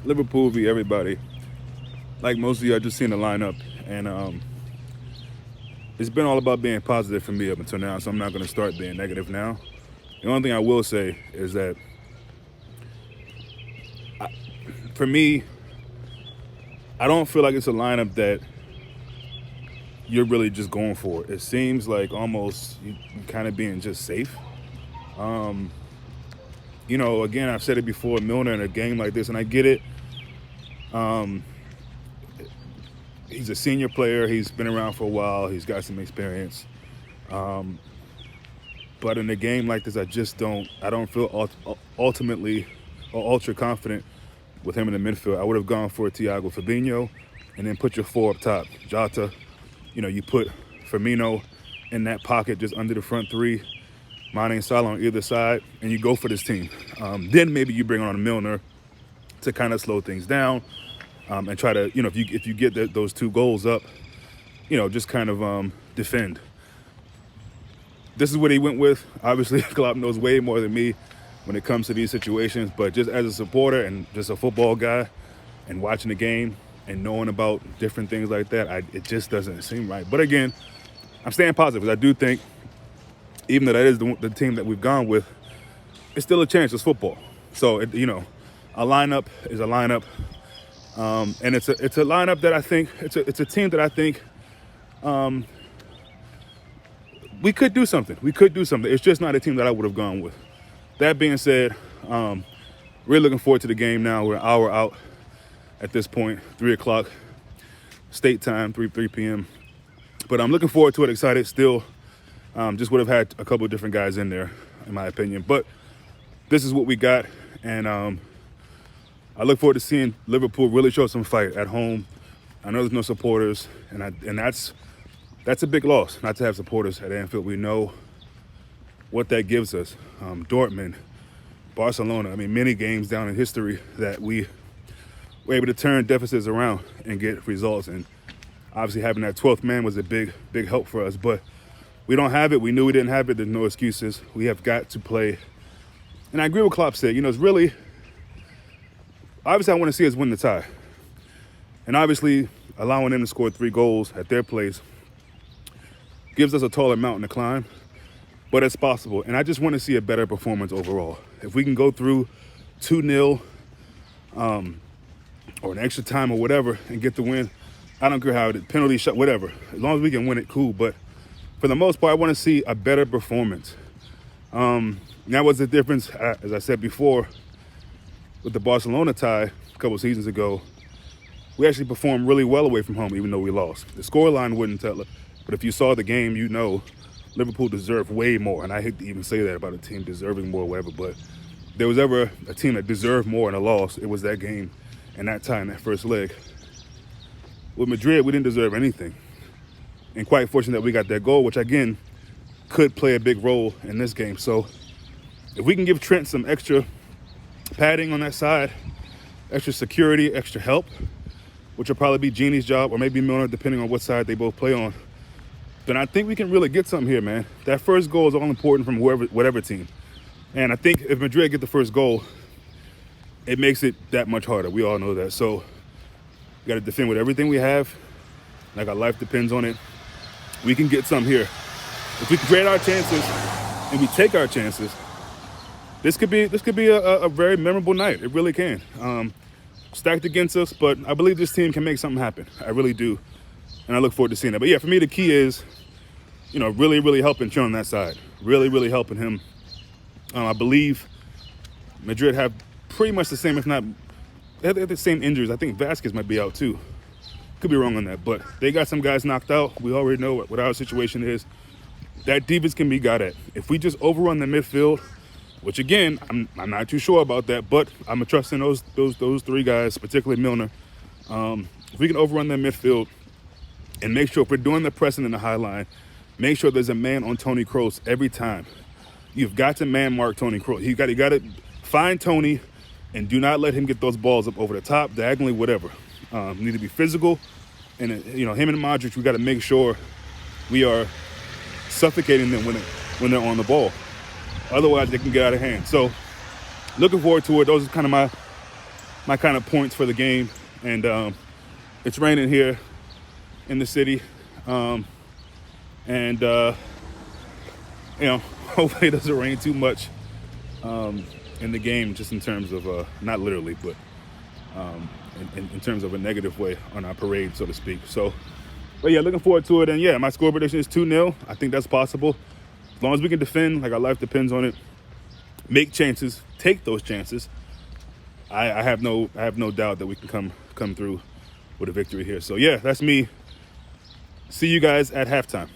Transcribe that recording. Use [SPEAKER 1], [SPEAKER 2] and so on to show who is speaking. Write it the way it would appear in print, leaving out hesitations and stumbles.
[SPEAKER 1] Liverpool v. everybody. Like most of you, I just seen the lineup, and it's been all about being positive for me up until now, so I'm not going to start being negative now. The only thing I will say is that, for me, I don't feel like it's a lineup that you're really just going for. It seems like almost you kind of being just safe. Again, I've said it before, Milner in a game like this, and I get it. He's a senior player. He's been around for a while. He's got some experience. But in a game like this, I don't feel ultimately or ultra confident with him in the midfield. I would have gone for Thiago Fabinho and then put your four up top. Jota, you put Firmino in that pocket just under the front three, Mane and Salah on either side, and you go for this team. Then maybe you bring on a Milner to kind of slow things down and try to, if you get those two goals up, just kind of defend. This is what he went with. Obviously, Klopp knows way more than me when it comes to these situations, but just as a supporter and just a football guy and watching the game and knowing about different things like that, it just doesn't seem right. But again, I'm staying positive because I do think, even though that is the team that we've gone with, it's still a chance. It's football. So, a lineup is a lineup. And it's a lineup that I think, it's a team that I think we could do something. It's just not a team that I would have gone with. That being said, really looking forward to the game now. We're an hour out at this point, 3 o'clock state time, 3 p.m. But I'm looking forward to it, excited still. Just would have had a couple of different guys in there, in my opinion. But this is what we got, and I look forward to seeing Liverpool really show some fight at home. I know there's no supporters, and that's a big loss, not to have supporters at Anfield. We know what that gives us. Dortmund, Barcelona, many games down in history that we were able to turn deficits around and get results. And obviously having that 12th man was a big, big help for us. But we don't have it. We knew we didn't have it. There's no excuses. We have got to play. And I agree with Klopp said, it's really, obviously I want to see us win the tie. And obviously allowing them to score 3 goals at their place gives us a taller mountain to climb, but it's possible. And I just want to see a better performance overall. If we can go through 2-0 or an extra time or whatever and get the win, I don't care how it, penalty shot, whatever. As long as we can win it, cool. But for the most part, I want to see a better performance. That was the difference, as I said before, with the Barcelona tie a couple seasons ago. We actually performed really well away from home, even though we lost. The scoreline wouldn't tell it. But if you saw the game, Liverpool deserved way more. And I hate to even say that about a team deserving more or whatever, but there was ever a team that deserved more in a loss, it was that game and that time, that first leg. With Madrid, we didn't deserve anything. And quite fortunate that we got that goal, which again, could play a big role in this game. So if we can give Trent some extra padding on that side, extra security, extra help, which will probably be Genie's job or maybe Milner, depending on what side they both play on, then I think we can really get something here, man. That first goal is all important from whatever team. And I think if Madrid get the first goal, it makes it that much harder. We all know that. So we got to defend with everything we have. Like our life depends on it. We can get some here. If we create our chances and we take our chances, this could be a very memorable night. It really can. Stacked against us, but I believe this team can make something happen. I really do. And I look forward to seeing that. But yeah, for me, the key is, really, really helping Trent on that side. Really, really helping him. I believe Madrid have pretty much the same, if not, they have the same injuries. I think Vasquez might be out too. Could be wrong on that. But they got some guys knocked out. We already know what our situation is. That defense can be got at. If we just overrun the midfield, which again, I'm not too sure about that, but I'm going to trust in those 3 guys, particularly Milner. If we can overrun their midfield and make sure if we're doing the pressing in the high line, make sure there's a man on Toni Kroos every time. You've got to man mark Toni Kroos. You got to find Toni and do not let him get those balls up over the top, diagonally, whatever. Need to be physical. And, him and Modric, we got to make sure we are suffocating them when they're on the ball. Otherwise, they can get out of hand. So, looking forward to it. Those are kind of my kind of points for the game. And it's raining here in the city. And hopefully it doesn't rain too much in the game, just in terms of not literally, but in terms of a negative way on our parade, so to speak. So, but yeah, looking forward to it. And yeah, my score prediction is 2-0. I think that's possible as long as we can defend. Like, our life depends on it. Make chances, take those chances. I have no doubt that we can come through with a victory here. So yeah, that's me. See you guys at halftime.